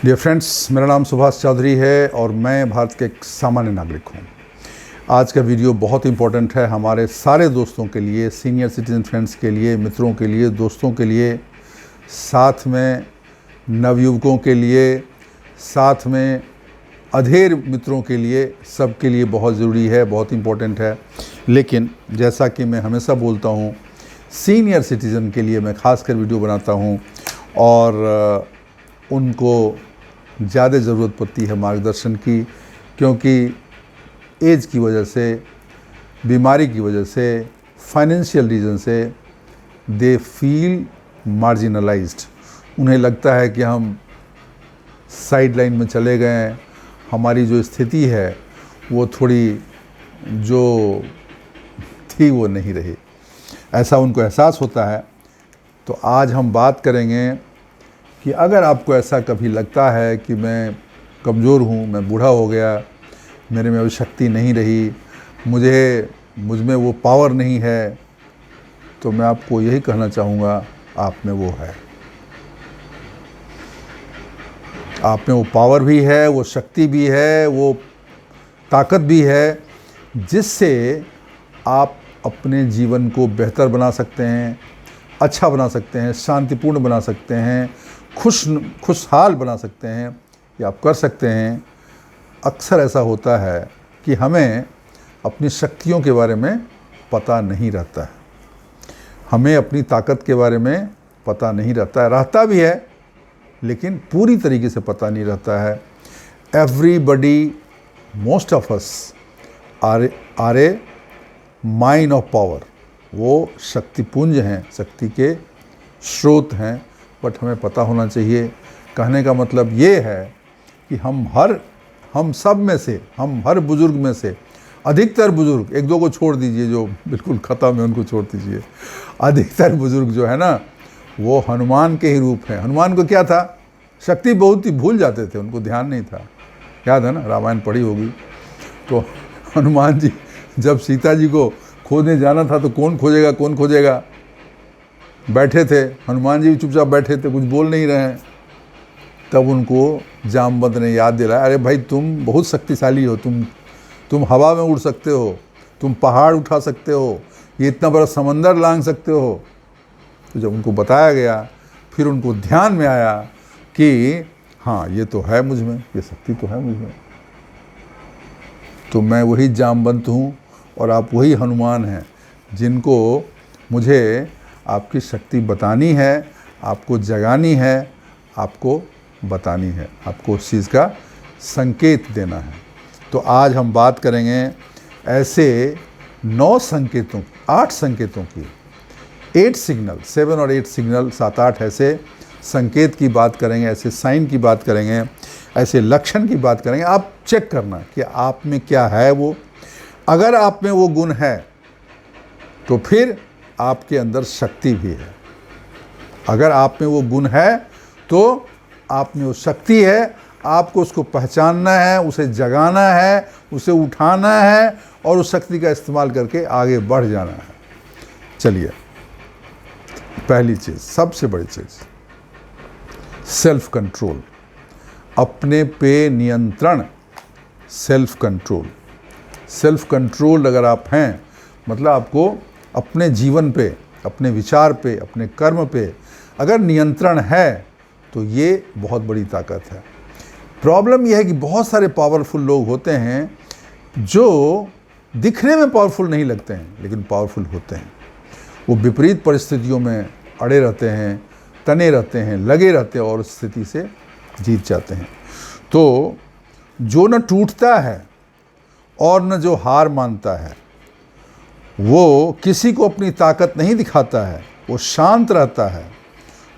Dear friends, मेरा नाम सुभाष चौधरी है और मैं भारत के एक सामान्य नागरिक हूँ। आज का वीडियो बहुत इंपॉर्टेंट है हमारे सारे दोस्तों के लिए, सीनियर सिटीजन फ्रेंड्स के लिए, मित्रों के लिए, दोस्तों के लिए, साथ में नवयुवकों के लिए, साथ में अधेड़ मित्रों के लिए, सबके लिए बहुत ज़रूरी है, बहुत इम्पोर्टेंट है। लेकिन जैसा कि मैं हमेशा बोलता हूँ, सीनियर सिटीज़न के लिए मैं ख़ासकर वीडियो बनाता हूँ और उनको ज़्यादा ज़रूरत पड़ती है मार्गदर्शन की, क्योंकि एज की वजह से, बीमारी की वजह से, फाइनेंशियल रीज़न से दे फील मार्जिनलाइज्ड। उन्हें लगता है कि हम साइड लाइन में चले गए हैं, हमारी जो स्थिति है वो थोड़ी जो थी वो नहीं रही, ऐसा उनको एहसास होता है। तो आज हम बात करेंगे कि अगर आपको ऐसा कभी लगता है कि मैं कमज़ोर हूँ, मैं बूढ़ा हो गया, मेरे में अभी शक्ति नहीं रही, मुझ में वो पावर नहीं है, तो मैं आपको यही कहना चाहूँगा, आप में वो है। आप में वो पावर भी है, वो शक्ति भी है, वो ताकत भी है, जिससे आप अपने जीवन को बेहतर बना सकते हैं, अच्छा बना सकते हैं, शांतिपूर्ण बना सकते हैं, खुशहाल बना सकते हैं। ये आप कर सकते हैं। अक्सर ऐसा होता है कि हमें अपनी शक्तियों के बारे में पता नहीं रहता है, हमें अपनी ताकत के बारे में पता नहीं रहता है, रहता भी है लेकिन पूरी तरीके से पता नहीं रहता है। Everybody, most of us are a mine of power. वो शक्तिपुंज हैं, शक्ति के स्रोत हैं, बट हमें पता होना चाहिए। कहने का मतलब ये है कि हम सब में से, हम हर बुज़ुर्ग में से, अधिकतर बुज़ुर्ग, एक दो को छोड़ दीजिए जो बिल्कुल ख़त्म है उनको छोड़ दीजिए, अधिकतर बुज़ुर्ग जो है ना वो हनुमान के ही रूप हैं। हनुमान को क्या था, शक्ति बहुत ही भूल जाते थे, उनको ध्यान नहीं था। याद है ना, रामायण पढ़ी होगी। तो हनुमान जी जब सीता जी को खोजने जाना था तो कौन खोजेगा, बैठे थे, हनुमान जी भी चुपचाप बैठे थे, कुछ बोल नहीं रहे हैं। तब उनको जामवंत ने याद दिलाया, अरे भाई तुम बहुत शक्तिशाली हो, तुम हवा में उड़ सकते हो, तुम पहाड़ उठा सकते हो, ये इतना बड़ा समंदर लांघ सकते हो। तो जब उनको बताया गया, फिर उनको ध्यान में आया कि हाँ ये तो है मुझ में, ये शक्ति तो है मुझ में। तो मैं वही जामवंत हूँ और आप वही हनुमान हैं जिनको मुझे आपकी शक्ति बतानी है, आपको जगानी है, आपको बतानी है, आपको उस चीज़ का संकेत देना है। तो आज हम बात करेंगे ऐसे 9 संकेतों, 8 संकेतों की, 8 सिग्नल, 7 और 8 सिग्नल, 7-8 ऐसे संकेत की बात करेंगे, ऐसे साइन की बात करेंगे, ऐसे लक्षण की बात करेंगे। आप चेक करना कि आप में क्या है वो। अगर आप में वो गुण है तो फिर आपके अंदर शक्ति भी है। अगर आप में वो गुण है तो आप में वो शक्ति है। आपको उसको पहचानना है, उसे जगाना है, उसे उठाना है और उस शक्ति का इस्तेमाल करके आगे बढ़ जाना है। चलिए, पहली चीज़, सबसे बड़ी चीज़, सेल्फ कंट्रोल, अपने पे नियंत्रण। सेल्फ कंट्रोल, सेल्फ कंट्रोल अगर आप हैं, मतलब आपको अपने जीवन पे, अपने विचार पे, अपने कर्म पे अगर नियंत्रण है तो ये बहुत बड़ी ताकत है। प्रॉब्लम यह है कि बहुत सारे पावरफुल लोग होते हैं जो दिखने में पावरफुल नहीं लगते हैं लेकिन पावरफुल होते हैं। वो विपरीत परिस्थितियों में अड़े रहते हैं, तने रहते हैं, लगे रहते हैं और उस स्थिति से जीत जाते हैं। तो जो न टूटता है और न जो हार मानता है, वो किसी को अपनी ताकत नहीं दिखाता है, वो शांत रहता है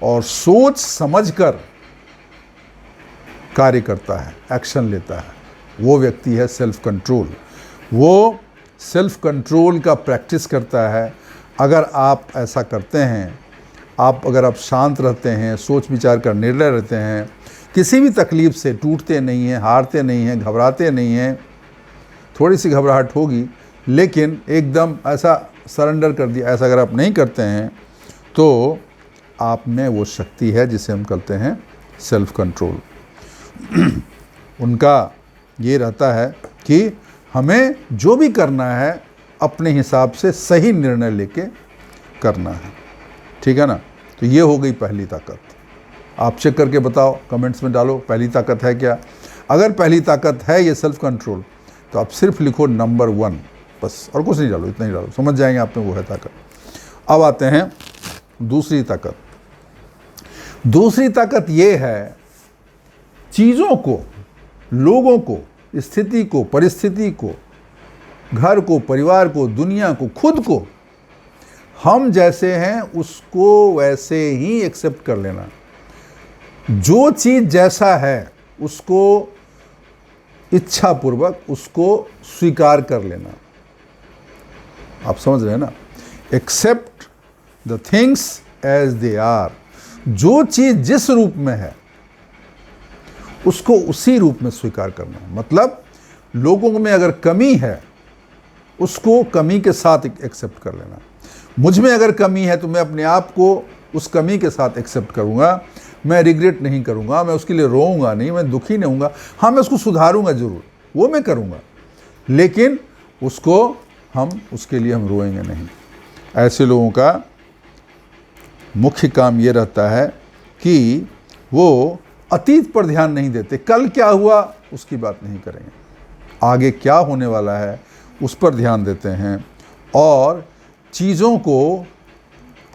और सोच समझकर कार्य करता है, एक्शन लेता है, वो व्यक्ति है सेल्फ कंट्रोल। वो सेल्फ कंट्रोल का प्रैक्टिस करता है। अगर आप ऐसा करते हैं, अगर आप शांत रहते हैं, सोच विचार कर निर्णय रहते हैं, किसी भी तकलीफ़ से टूटते नहीं हैं, हारते नहीं हैं, घबराते नहीं हैं, थोड़ी सी घबराहट होगी लेकिन एकदम ऐसा सरेंडर कर दिया, ऐसा अगर आप नहीं करते हैं तो आप में वो शक्ति है जिसे हम कहते हैं सेल्फ कंट्रोल। उनका ये रहता है कि हमें जो भी करना है अपने हिसाब से सही निर्णय लेके करना है, ठीक है ना। तो ये हो गई पहली ताकत। आप चेक करके बताओ, कमेंट्स में डालो पहली ताकत है क्या। अगर पहली ताकत है ये सेल्फ कंट्रोल, तो आप सिर्फ लिखो नंबर 1 बस, और कुछ नहीं डालो, इतना ही डालो, समझ जाएंगे आप में वो है ताकत। अब आते हैं दूसरी ताकत। दूसरी ताकत ये है चीज़ों को, लोगों को, स्थिति को, परिस्थिति को, घर को, परिवार को, दुनिया को, खुद को हम जैसे हैं उसको वैसे ही एक्सेप्ट कर लेना। जो चीज़ जैसा है उसको इच्छापूर्वक उसको स्वीकार कर लेना। आप समझ रहे हैं ना। Accept the things as they are. जो चीज़ जिस रूप में है उसको उसी रूप में स्वीकार करना। मतलब लोगों में अगर कमी है उसको कमी के साथ एक्सेप्ट कर लेना। मुझ में अगर कमी है तो मैं अपने आप को उस कमी के साथ एक्सेप्ट करूँगा। मैं रिग्रेट नहीं करूँगा, मैं उसके लिए रोऊंगा नहीं, मैं दुखी नहीं होऊंगा। हाँ, मैं उसको सुधारूंगा ज़रूर, वो मैं करूँगा, लेकिन उसके लिए हम रोएंगे नहीं। ऐसे लोगों का मुख्य काम ये रहता है कि वो अतीत पर ध्यान नहीं देते। कल क्या हुआ उसकी बात नहीं करेंगे, आगे क्या होने वाला है उस पर ध्यान देते हैं, और चीज़ों को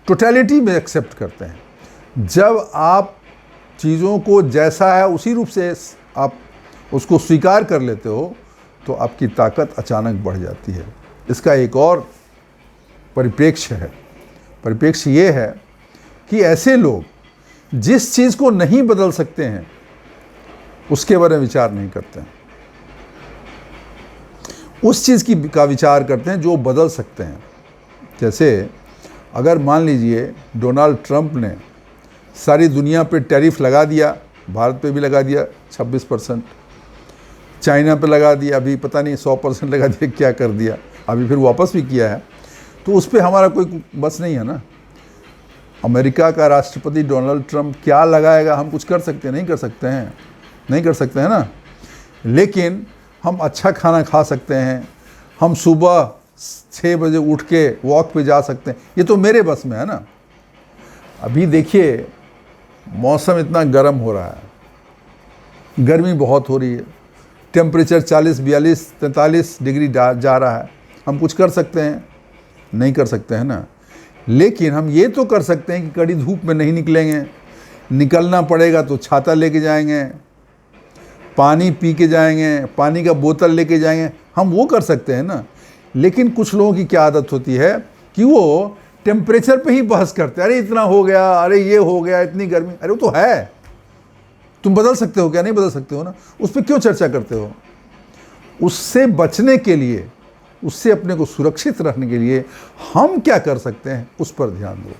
टोटलिटी में एक्सेप्ट करते हैं। जब आप चीज़ों को जैसा है उसी रूप से आप उसको स्वीकार कर लेते हो तो आपकी ताकत अचानक बढ़ जाती है। इसका एक और परिप्रेक्ष्य है। परिप्रेक्ष्य ये है कि ऐसे लोग जिस चीज़ को नहीं बदल सकते हैं उसके बारे में विचार नहीं करते हैं, उस चीज़ का विचार करते हैं जो बदल सकते हैं। जैसे अगर मान लीजिए डोनाल्ड ट्रंप ने सारी दुनिया पे टैरिफ लगा दिया, भारत पे भी लगा दिया 26%, चाइना पे लगा दिया, अभी पता नहीं 100% लगा दिया, क्या कर दिया, अभी फिर वापस भी किया है, तो उस पर हमारा कोई बस नहीं है ना। अमेरिका का राष्ट्रपति डोनाल्ड ट्रंप क्या लगाएगा, हम कुछ कर सकते हैं? नहीं कर सकते हैं ना। लेकिन हम अच्छा खाना खा सकते हैं, हम सुबह 6 बजे उठ के वॉक पे जा सकते हैं, ये तो मेरे बस में है ना। अभी देखिए मौसम इतना गर्म हो रहा है, गर्मी बहुत हो रही है, टेम्परेचर 40, 42, 43 डिग्री जा रहा है। हम कुछ कर सकते हैं? नहीं कर सकते हैं ना। लेकिन हम ये तो कर सकते हैं कि कड़ी धूप में नहीं निकलेंगे, निकलना पड़ेगा तो छाता लेके जाएंगे, पानी पी के जाएंगे, पानी का बोतल लेके जाएंगे, हम वो कर सकते हैं ना। लेकिन कुछ लोगों की क्या आदत होती है कि वो टेम्परेचर पे ही बहस करते हैं, अरे इतना हो गया, अरे ये हो गया, इतनी गर्मी, अरे वो तो है, तुम बदल सकते हो क्या? नहीं बदल सकते हो ना, उस पर क्यों चर्चा करते हो? उससे बचने के लिए, उससे अपने को सुरक्षित रखने के लिए हम क्या कर सकते हैं उस पर ध्यान दो,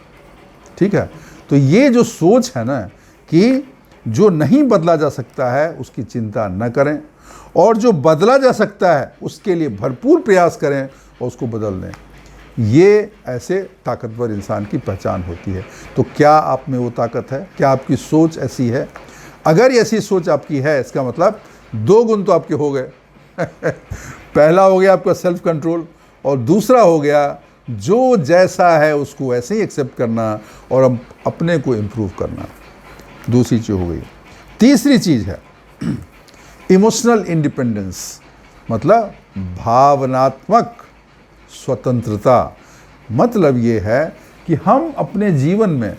ठीक है। तो ये जो सोच है ना कि जो नहीं बदला जा सकता है उसकी चिंता न करें, और जो बदला जा सकता है उसके लिए भरपूर प्रयास करें और उसको बदल दें, ये ऐसे ताकतवर इंसान की पहचान होती है। तो क्या आप में वो ताकत है? क्या आपकी सोच ऐसी है? अगर ऐसी सोच आपकी है, इसका मतलब 2 गुण तो आपके हो गए। पहला हो गया आपका सेल्फ कंट्रोल, और दूसरा हो गया जो जैसा है उसको ऐसे ही एक्सेप्ट करना और अपने को इम्प्रूव करना। दूसरी चीज़ हो गई। तीसरी चीज़ है इमोशनल इंडिपेंडेंस, मतलब भावनात्मक स्वतंत्रता। मतलब ये है कि हम अपने जीवन में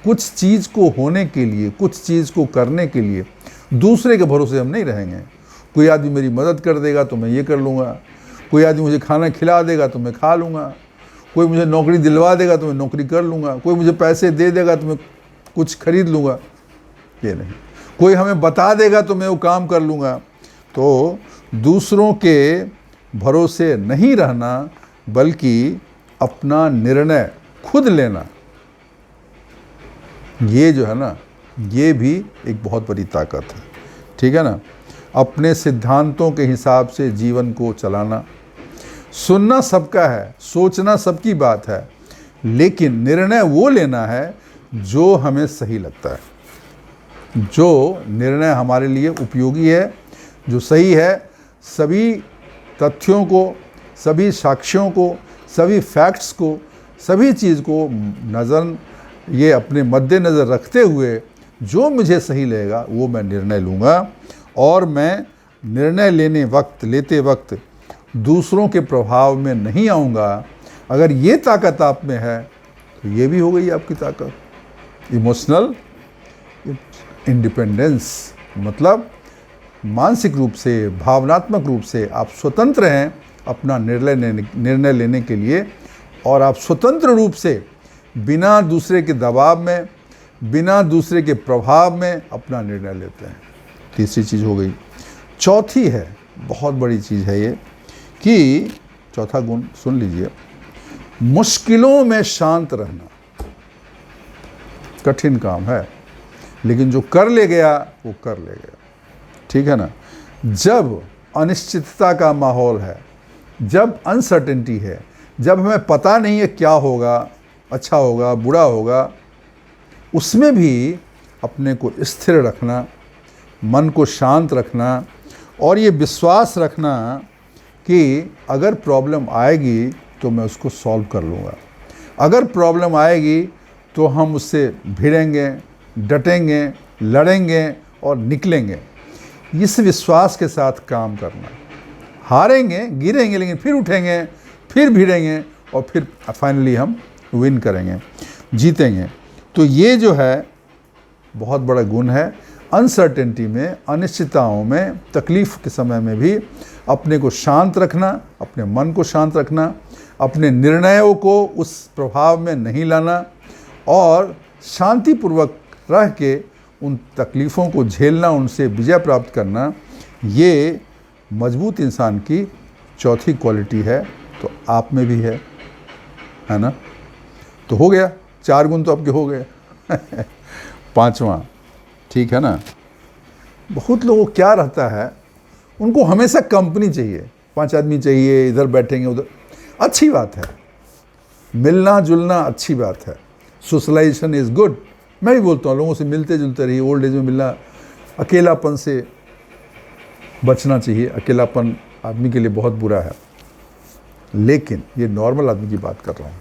कुछ चीज़ को होने के लिए, कुछ चीज़ को करने के लिए दूसरे के भरोसे हम नहीं रहेंगे। कोई आदमी मेरी मदद कर देगा तो मैं ये कर लूँगा, कोई आदमी मुझे खाना खिला देगा तो मैं खा लूँगा, कोई मुझे नौकरी दिलवा देगा तो मैं नौकरी कर लूँगा, कोई मुझे पैसे दे देगा तो मैं कुछ खरीद लूँगा, ये नहीं। कोई हमें बता देगा तो मैं वो काम कर लूँगा। तो दूसरों के भरोसे नहीं रहना, बल्कि अपना निर्णय खुद लेना, ये जो है ना, ये भी एक बहुत बड़ी ताकत है, ठीक है ना। अपने सिद्धांतों के हिसाब से जीवन को चलाना। सुनना सबका है, सोचना सबकी बात है, लेकिन निर्णय वो लेना है जो हमें सही लगता है। जो निर्णय हमारे लिए उपयोगी है, जो सही है, सभी तथ्यों को, सभी साक्ष्यों को, सभी फैक्ट्स को, सभी चीज़ को ये अपने मद्देनज़र रखते हुए जो मुझे सही लगेगा वो मैं निर्णय लूँगा। और मैं निर्णय लेते वक्त दूसरों के प्रभाव में नहीं आऊँगा। अगर ये ताकत आप में है तो ये भी हो गई आपकी ताकत, इमोशनल इंडिपेंडेंस। मतलब मानसिक रूप से, भावनात्मक रूप से आप स्वतंत्र हैं अपना निर्णय लेने के लिए, और आप स्वतंत्र रूप से बिना दूसरे के दबाव में, बिना दूसरे के प्रभाव में अपना निर्णय लेते हैं। तीसरी चीज़ हो गई। चौथी है, बहुत बड़ी चीज़ है ये, कि चौथा गुण सुन लीजिए, मुश्किलों में शांत रहना। कठिन काम है, लेकिन जो कर ले गया वो कर ले गया, ठीक है ना। जब अनिश्चितता का माहौल है, जब अनसर्टेनिटी है, जब हमें पता नहीं है क्या होगा, अच्छा होगा, बुरा होगा, उसमें भी अपने को स्थिर रखना, मन को शांत रखना, और ये विश्वास रखना कि अगर प्रॉब्लम आएगी तो मैं उसको सॉल्व कर लूँगा। अगर प्रॉब्लम आएगी तो हम उससे भिड़ेंगे, डटेंगे, लड़ेंगे और निकलेंगे। इस विश्वास के साथ काम करना। हारेंगे, गिरेंगे, लेकिन फिर उठेंगे, फिर भिड़ेंगे और फिर फाइनली हम विन करेंगे, जीतेंगे। तो ये जो है बहुत बड़ा गुण है। अनसर्टेनिटी में, अनिश्चितताओं में, तकलीफ़ के समय में भी अपने को शांत रखना, अपने मन को शांत रखना, अपने निर्णयों को उस प्रभाव में नहीं लाना, और शांतिपूर्वक रह के उन तकलीफ़ों को झेलना, उनसे विजय प्राप्त करना, ये मजबूत इंसान की चौथी क्वालिटी है। तो आप में भी है ना। तो हो गया, 4 गुण तो आपके हो गए। पांचवा, ठीक है ना। बहुत लोगों को क्या रहता है, उनको हमेशा कंपनी चाहिए, 5 आदमी चाहिए, इधर बैठेंगे उधर। अच्छी बात है, मिलना जुलना अच्छी बात है, सोशलाइजेशन इज़ गुड। मैं भी बोलता हूँ लोगों से मिलते जुलते रहिए। ओल्ड एज में मिलना, अकेलापन से बचना चाहिए। अकेलापन आदमी के लिए बहुत बुरा है, लेकिन ये नॉर्मल आदमी की बात कर रहा हूँ।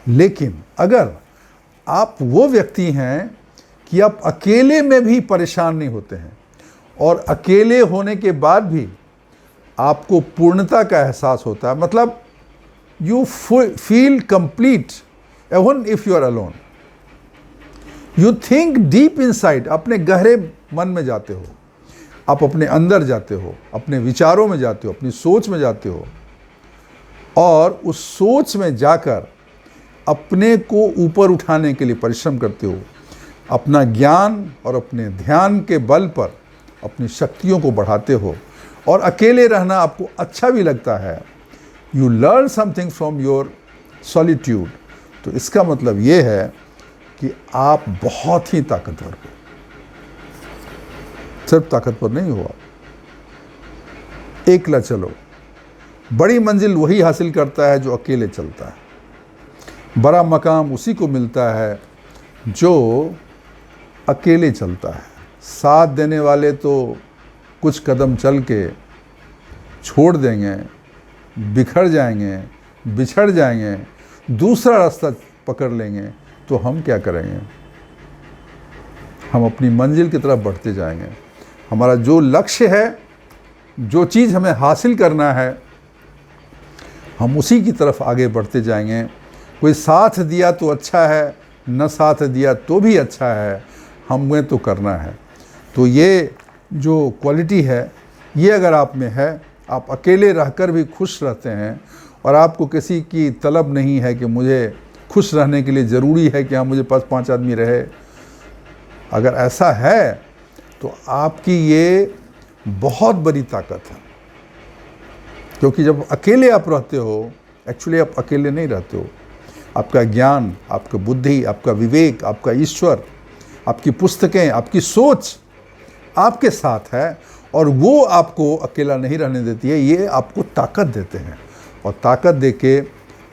लेकिन अगर आप वो व्यक्ति हैं कि आप अकेले में भी परेशान नहीं होते हैं, और अकेले होने के बाद भी आपको पूर्णता का एहसास होता है, मतलब you feel complete even if you are alone, you think deep inside, अपने गहरे मन में जाते हो, आप अपने अंदर जाते हो, अपने विचारों में जाते हो, अपनी सोच में जाते हो, और उस सोच में जाकर अपने को ऊपर उठाने के लिए परिश्रम करते हो। अपना ज्ञान और अपने ध्यान के बल पर अपनी शक्तियों को बढ़ाते हो, और अकेले रहना आपको अच्छा भी लगता है। You learn something from your solitude. तो इसका मतलब ये है कि आप बहुत ही ताकतवर हो। सिर्फ ताकतवर नहीं हो आप, एकला चलो। बड़ी मंजिल वही हासिल करता है जो अकेले चलता है। बड़ा मकाम उसी को मिलता है जो अकेले चलता है। साथ देने वाले तो कुछ कदम चल के छोड़ देंगे, बिखर जाएंगे, बिछड़ जाएंगे, दूसरा रास्ता पकड़ लेंगे, तो हम क्या करेंगे? हम अपनी मंजिल की तरफ बढ़ते जाएंगे। हमारा जो लक्ष्य है, जो चीज़ हमें हासिल करना है, हम उसी की तरफ आगे बढ़ते जाएंगे। कोई साथ दिया तो अच्छा है, न साथ दिया तो भी अच्छा है, हमें तो करना है। तो ये जो क्वालिटी है, ये अगर आप में है, आप अकेले रहकर भी खुश रहते हैं, और आपको किसी की तलब नहीं है कि मुझे खुश रहने के लिए ज़रूरी है कि हाँ मुझे पास 5 आदमी रहे। अगर ऐसा है तो आपकी ये बहुत बड़ी ताकत है, क्योंकि जब अकेले आप रहते हो, एक्चुअली आप अकेले नहीं रहते हो। आपका ज्ञान, आपका बुद्धि, आपका विवेक, आपका ईश्वर, आपकी पुस्तकें, आपकी सोच आपके साथ है, और वो आपको अकेला नहीं रहने देती है। ये आपको ताकत देते हैं, और ताकत देके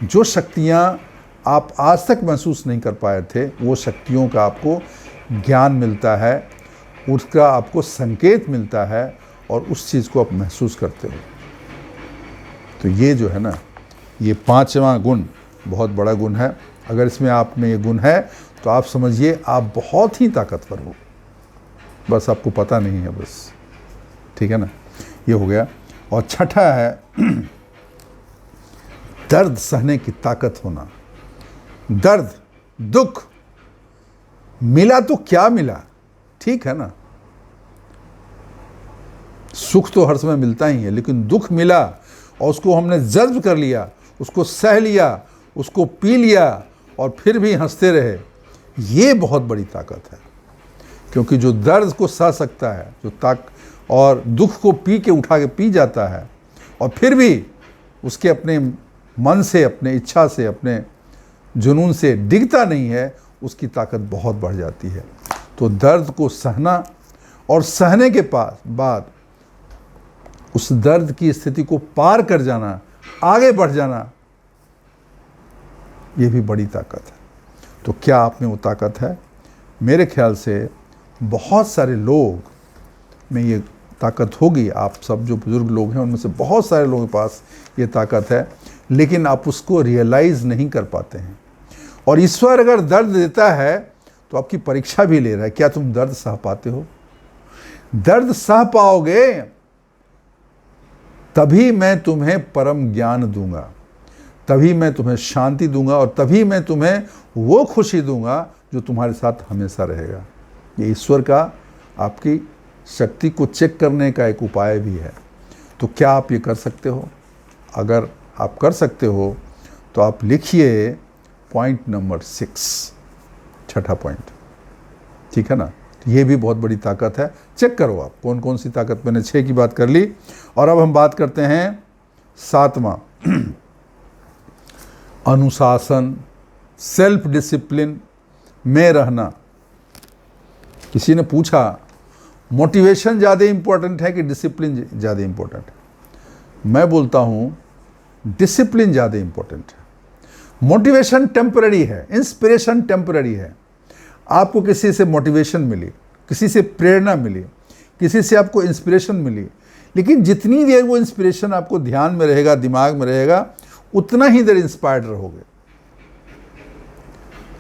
जो शक्तियाँ आप आज तक महसूस नहीं कर पाए थे, वो शक्तियों का आपको ज्ञान मिलता है, उसका आपको संकेत मिलता है और उस चीज़ को आप महसूस करते हो। तो ये जो है ना, ये 5वां गुण बहुत बड़ा गुण है। अगर इसमें आप में ये गुण है तो आप समझिए आप बहुत ही ताकतवर हो, बस आपको पता नहीं है बस। ठीक है ना, ये हो गया। और छठा है दर्द सहने की ताकत होना। दर्द, दुख मिला तो क्या मिला, ठीक है ना, सुख तो हर समय मिलता ही है, लेकिन दुख मिला और उसको हमने जज्ब कर लिया, उसको सह लिया, उसको पी लिया और फिर भी हंसते रहे, ये बहुत बड़ी ताकत है। क्योंकि जो दर्द को सह सकता है, जो और दुख को पी के उठा के पी जाता है और फिर भी उसके अपने मन से, अपने इच्छा से, अपने जुनून से डिगता नहीं है, उसकी ताकत बहुत बढ़ जाती है। तो दर्द को सहना और सहने के बाद उस दर्द की स्थिति को पार कर जाना, आगे बढ़ जाना, ये भी बड़ी ताकत है। तो क्या आप में वो ताकत है? मेरे ख्याल से बहुत सारे लोग में ये ताकत होगी। आप सब जो बुजुर्ग लोग हैं उनमें से बहुत सारे लोगों के पास ये ताकत है, लेकिन आप उसको रियलाइज़ नहीं कर पाते हैं। और ईश्वर अगर दर्द देता है तो आपकी परीक्षा भी ले रहा है, क्या तुम दर्द सह पाते हो? दर्द सह पाओगे तभी मैं तुम्हें परम ज्ञान दूंगा, तभी मैं तुम्हें शांति दूंगा और तभी मैं तुम्हें वो खुशी दूंगा जो तुम्हारे साथ हमेशा रहेगा। ये ईश्वर का आपकी शक्ति को चेक करने का एक उपाय भी है। तो क्या आप ये कर सकते हो? अगर आप कर सकते हो तो आप लिखिए पॉइंट नंबर 6, छठा पॉइंट। ठीक है ना, ये भी बहुत बड़ी ताकत है। चेक करो आप कौन कौन सी ताकत। मैंने 6 की बात कर ली और अब हम बात करते हैं 7वां, अनुशासन, सेल्फ डिसिप्लिन में रहना। किसी ने पूछा मोटिवेशन ज़्यादा इम्पोर्टेंट है कि डिसिप्लिन ज़्यादा इम्पोर्टेंट है? मैं बोलता हूँ डिसिप्लिन ज़्यादा इम्पोर्टेंट है। मोटिवेशन टेम्पररी है, इंस्पिरेशन टेम्पररी है। आपको किसी से मोटिवेशन मिली, किसी से प्रेरणा मिली, किसी से आपको इंस्पिरेशन मिली, लेकिन जितनी देर वो इंस्पिरेशन आपको ध्यान में रहेगा, दिमाग में रहेगा, उतना ही देर इंस्पायर्ड रहोगे।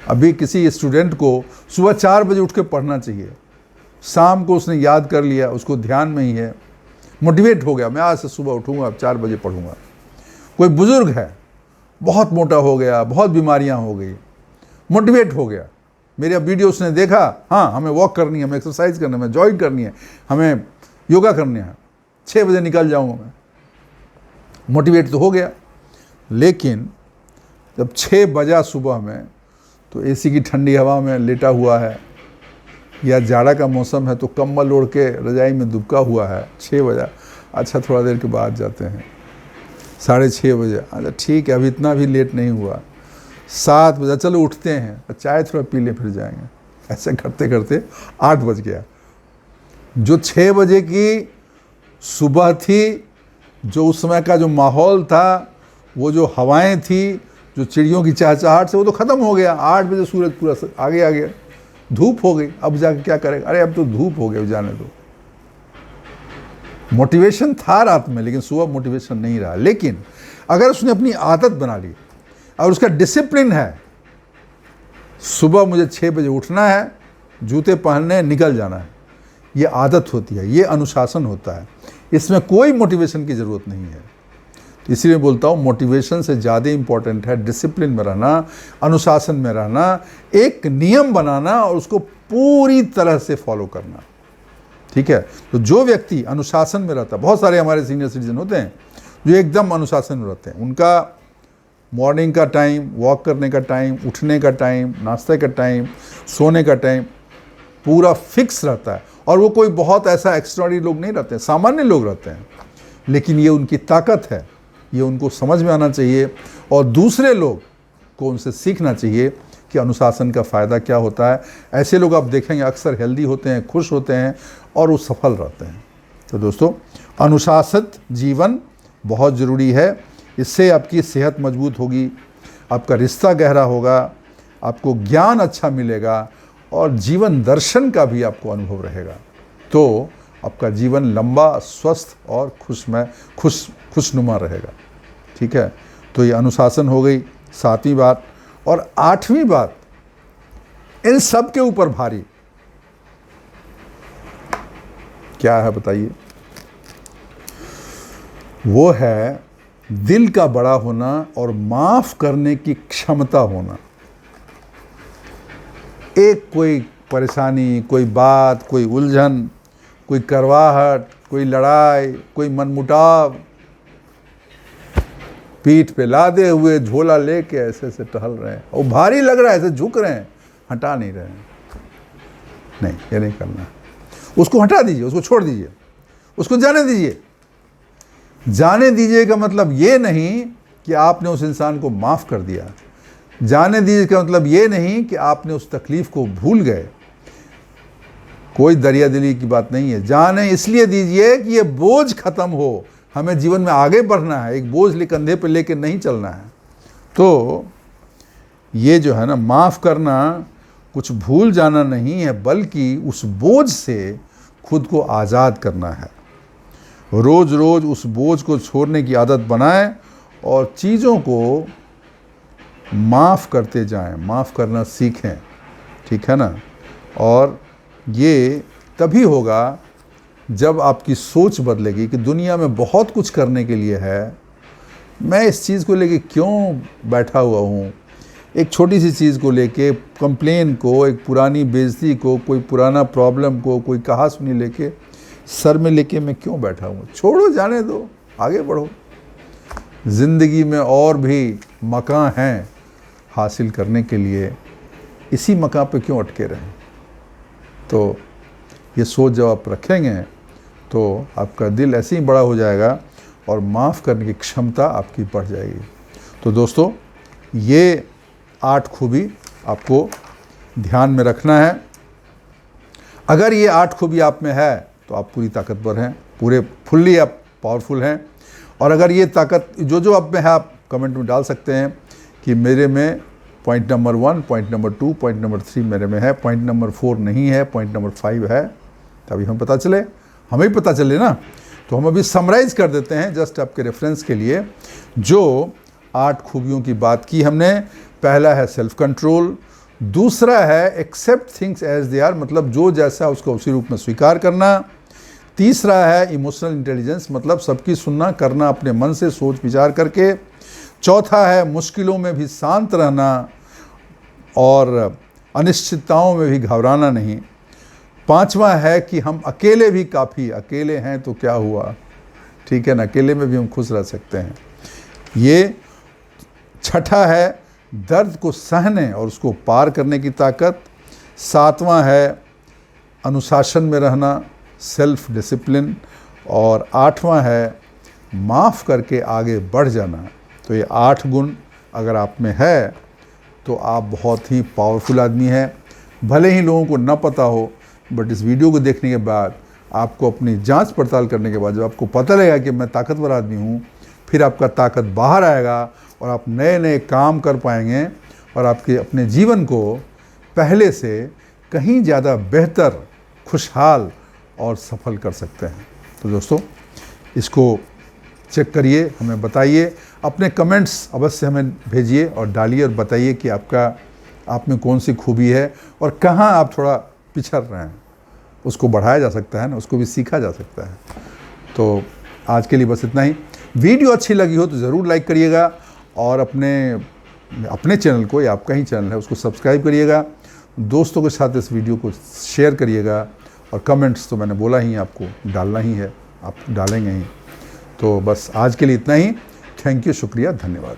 अभी किसी स्टूडेंट को सुबह 4 बजे उठ के पढ़ना चाहिए, शाम को उसने याद कर लिया, उसको ध्यान में ही है, मोटिवेट हो गया, मैं आज से सुबह उठूंगा, अब 4 बजे पढ़ूंगा। कोई बुजुर्ग है, बहुत मोटा हो गया, बहुत बीमारियां हो गई, मोटिवेट हो गया, मेरा वीडियो उसने देखा, हाँ हमें वॉक करनी है, हमें एक्सरसाइज करनी है, हमें जॉगिंग करनी है, हमें योगा करनी है, 6 बजे निकल जाऊंगा मैं, मोटिवेट तो हो गया। लेकिन जब 6 बजा सुबह में तो एसी की ठंडी हवा में लेटा हुआ है, या जाड़ा का मौसम है तो कम्बल ओढ़ के रजाई में दुबका हुआ है, 6 बजा, अच्छा थोड़ा देर के बाद जाते हैं, 6:30 बजे, अच्छा ठीक है अभी इतना भी लेट नहीं हुआ, 7 बजे चलो उठते हैं, चाय थोड़ा पी लें फिर जाएंगे। ऐसे करते करते 8 बज गया। जो 6 बजे की सुबह थी, जो उस समय का जो माहौल था, वो जो हवाएं थी, जो चिड़ियों की चहचहाहट से, वो तो ख़त्म हो गया। 8 बजे सूरज पूरा आगे आ गया, धूप हो गई, अब जाके क्या करेगा? अरे अब तो धूप हो गया, जाने दो। मोटिवेशन था रात में, लेकिन सुबह मोटिवेशन नहीं रहा। लेकिन अगर उसने अपनी आदत बना ली और उसका डिसिप्लिन है, सुबह मुझे 6 बजे उठना है, जूते पहनने, निकल जाना है, ये आदत होती है, ये अनुशासन होता है, इसमें कोई मोटिवेशन की ज़रूरत नहीं है। तो इसलिए बोलता हूँ मोटिवेशन से ज़्यादा इम्पोर्टेंट है डिसिप्लिन में रहना, अनुशासन में रहना, एक नियम बनाना और उसको पूरी तरह से फॉलो करना। ठीक है, तो जो व्यक्ति अनुशासन में रहता है, बहुत सारे हमारे सीनियर सिटीजन होते हैं जो एकदम अनुशासन में रहते हैं, उनका मॉर्निंग का टाइम, वॉक करने का टाइम, उठने का टाइम, नाश्ते का टाइम, सोने का टाइम पूरा फिक्स रहता है। और वो कोई बहुत ऐसा एक्स्ट्राऑर्डिनरी लोग नहीं रहते हैं, सामान्य लोग रहते हैं, लेकिन ये उनकी ताकत है, ये उनको समझ में आना चाहिए और दूसरे लोग को उनसे सीखना चाहिए कि अनुशासन का फ़ायदा क्या होता है। ऐसे लोग आप देखेंगे अक्सर हेल्दी होते हैं, खुश होते हैं और वो सफल रहते हैं। तो दोस्तों, अनुशासित जीवन बहुत ज़रूरी है। इससे आपकी सेहत मजबूत होगी, आपका रिश्ता गहरा होगा, आपको ज्ञान अच्छा मिलेगा और जीवन दर्शन का भी आपको अनुभव रहेगा। तो आपका जीवन लंबा, स्वस्थ और खुशनुमा रहेगा। ठीक है, तो ये अनुशासन हो गई 7वीं बात। और 8वीं बात इन सब के ऊपर भारी क्या है बताइए? वो है दिल का बड़ा होना और माफ करने की क्षमता होना। एक कोई परेशानी, कोई बात, कोई उलझन, कोई करवाहट, कोई लड़ाई, कोई मनमुटाव, पीठ पे लादे हुए झोला लेके ऐसे ऐसे टहल रहे हैं और भारी लग रहा है, ऐसे झुक रहे हैं, हटा नहीं रहे हैं। नहीं, ये नहीं करना। उसको हटा दीजिए, उसको छोड़ दीजिए, उसको जाने दीजिए। जाने दीजिए का मतलब ये नहीं कि आपने उस इंसान को माफ़ कर दिया। जाने दीजिए का मतलब ये नहीं कि आपने उस तकलीफ़ को भूल गए। कोई दरिया दिली की बात नहीं है। जाने इसलिए दीजिए कि ये बोझ खत्म हो, हमें जीवन में आगे बढ़ना है, एक बोझ ले कंधे पे लेके नहीं चलना है। तो ये जो है ना, माफ़ करना कुछ भूल जाना नहीं है, बल्कि उस बोझ से खुद को आज़ाद करना है। रोज़ रोज़ उस बोझ को छोड़ने की आदत बनाएं और चीज़ों को माफ़ करते जाएं, माफ़ करना सीखें। ठीक है ना? और ये तभी होगा जब आपकी सोच बदलेगी कि दुनिया में बहुत कुछ करने के लिए है, मैं इस चीज़ को लेके क्यों बैठा हुआ हूँ। एक छोटी सी चीज़ को लेके, कंप्लेन को, एक पुरानी बेइज्जती को, कोई पुराना प्रॉब्लम को, कोई कहासुनी लेके सर में लेके मैं क्यों बैठा हूँ। छोड़ो, जाने दो, आगे बढ़ो। ज़िंदगी में और भी मकाम हैं हासिल करने के लिए, इसी मकाम पे क्यों अटके रहें। तो ये सोच जब आप रखेंगे तो आपका दिल ऐसे ही बड़ा हो जाएगा और माफ़ करने की क्षमता आपकी बढ़ जाएगी। तो दोस्तों, ये 8 खूबी आपको ध्यान में रखना है। अगर ये 8 खूबी आप में है तो आप पूरी ताकतवर हैं, पूरे फुल्ली आप पावरफुल हैं। और अगर ये ताकत जो आप में है, आप कमेंट में डाल सकते हैं कि मेरे में point number 1, point number 2, point number 3 मेरे में है, पॉइंट नंबर 4 नहीं है, पॉइंट नंबर 5 है। तभी हम पता चले, हमें ही पता चले ना। तो हम अभी समराइज़ कर देते हैं जस्ट आपके रेफरेंस के लिए। जो 8 खूबियों की बात की हमने, पहला है सेल्फ कंट्रोल, दूसरा है accept things as they are, मतलब जो जैसा उसको उसी रूप में स्वीकार करना। तीसरा है इमोशनल इंटेलिजेंस, मतलब सबकी सुनना, करना अपने मन से सोच विचार करके। चौथा है मुश्किलों में भी शांत रहना और अनिश्चितताओं में भी घबराना नहीं। पांचवा है कि हम अकेले भी काफ़ी, अकेले हैं तो क्या हुआ, ठीक है ना, अकेले में भी हम खुश रह सकते हैं। ये छठा है दर्द को सहने और उसको पार करने की ताकत। सातवां है अनुशासन में रहना, सेल्फ डिसिप्लिन। और आठवां है माफ़ करके आगे बढ़ जाना। तो ये 8 गुण अगर आप में है तो आप बहुत ही पावरफुल आदमी हैं। भले ही लोगों को न पता हो, बट इस वीडियो को देखने के बाद, आपको अपनी जांच पड़ताल करने के बाद जब आपको पता लगेगा कि मैं ताकतवर आदमी हूँ, फिर आपका ताकत बाहर आएगा और आप नए नए काम कर पाएंगे और आपके अपने जीवन को पहले से कहीं ज़्यादा बेहतर, खुशहाल और सफल कर सकते हैं। तो दोस्तों, इसको चेक करिए, हमें बताइए, अपने कमेंट्स अवश्य हमें भेजिए और डालिए और बताइए कि आप में कौन सी खूबी है और कहाँ आप थोड़ा पिछड़ रहे हैं। उसको बढ़ाया जा सकता है ना, उसको भी सीखा जा सकता है। तो आज के लिए बस इतना ही। वीडियो अच्छी लगी हो तो ज़रूर लाइक करिएगा और अपने चैनल को, या आपका ही चैनल है, उसको सब्सक्राइब करिएगा। दोस्तों के साथ इस वीडियो को शेयर करिएगा और कमेंट्स तो मैंने बोला ही, आपको डालना ही है, आप डालेंगे ही। तो बस आज के लिए इतना ही। थैंक यू, शुक्रिया, धन्यवाद।